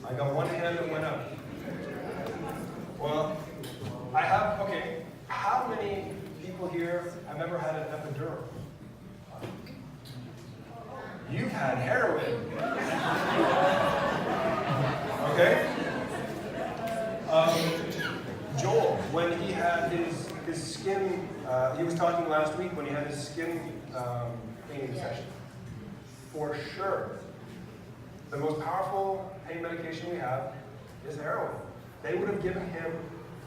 I got one hand that went up. Well, okay, how many people here have ever had an epidural? You've had heroin. Okay? Joel, when he had his skin, he was talking last week when he had his skin painting session. For sure, the most powerful pain medication we have is heroin. They would have given him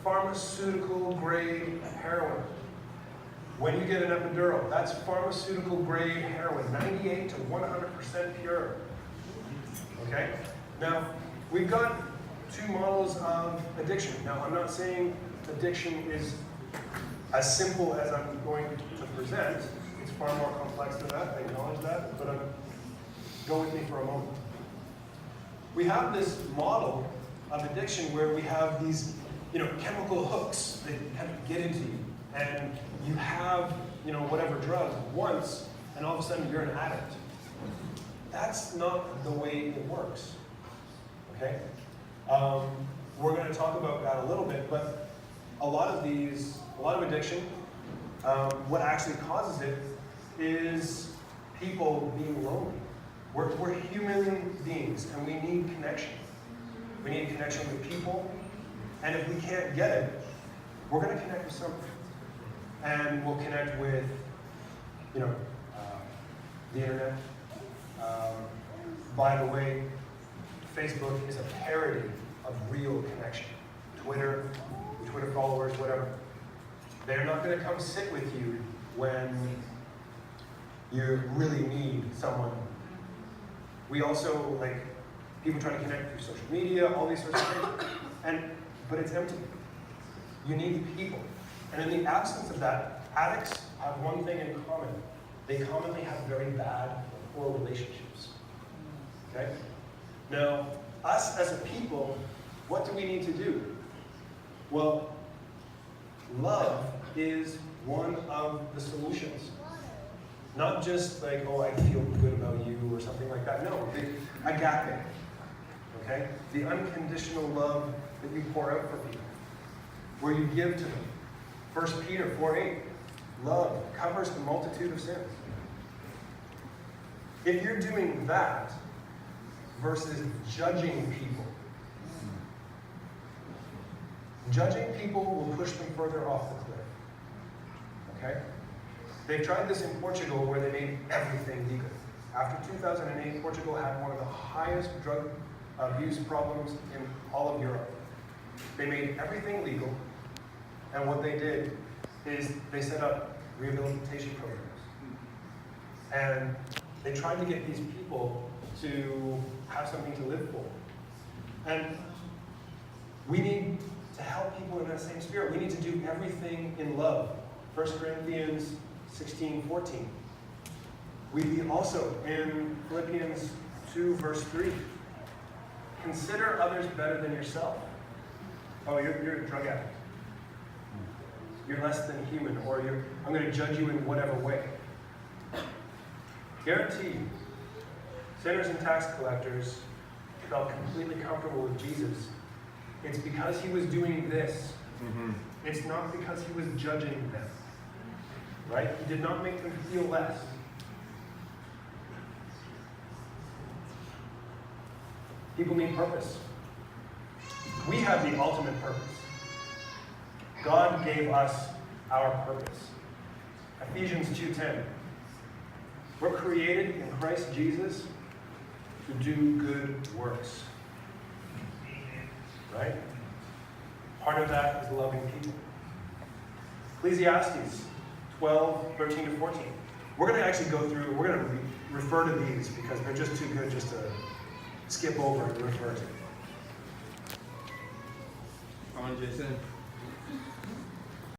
pharmaceutical grade heroin. When you get an epidural, that's pharmaceutical grade heroin, 98 to 100% pure. Okay? Now, we've got two models of addiction. Now, I'm not saying addiction is as simple as I'm going to present. It's far more complex than that. I acknowledge that, but go with me for a moment. We have this model of addiction where we have these, chemical hooks that kind of get into you, and you have, whatever drug once, and all of a sudden you're an addict. That's not the way it works. Okay? We're going to talk about that a little bit, but a lot of addiction, what actually causes it is people being lonely. We're human beings, and we need connection. We need connection with people, and if we can't get it, we're going to connect with something. And we'll connect with, the internet. By the way, Facebook is a parody of real connection. Twitter followers, whatever. They're not going to come sit with you when you really need someone. We also, people trying to connect through social media, all these sorts of things. But it's empty. You need people. And in the absence of that, addicts have one thing in common. They commonly have very bad or poor relationships. Okay? Now, us as a people, what do we need to do? Well, love is one of the solutions. Not just I feel good about you or something like that. No, the agape. Okay? The unconditional love that you pour out for people. Where you give to them. 1 Peter 4:8, love covers the multitude of sins. If you're doing that versus judging people will push them further off the cliff. Okay? They tried this in Portugal where they made everything legal. After 2008, Portugal had one of the highest drug abuse problems in all of Europe. They made everything legal, and what they did is they set up rehabilitation programs. And they tried to get these people to have something to live for. And we need to help people in that same spirit. We need to do everything in love. 1 Corinthians 16:14. We also, in Philippians 2, verse 3, consider others better than yourself. Oh, you're a drug addict. You're less than human, or I'm going to judge you in whatever way. Guaranteed, sinners and tax collectors felt completely comfortable with Jesus. It's because he was doing this. Mm-hmm. It's not because he was judging them. Right? He did not make them feel less. People need purpose. We have the ultimate purpose. God gave us our purpose. Ephesians 2:10. We're created in Christ Jesus to do good works. Right? Part of that is loving people. Ecclesiastes 12:13-14. We're going to actually go through, we're going to refer to these because they're just too good just to skip over and refer to. Come on, Jason.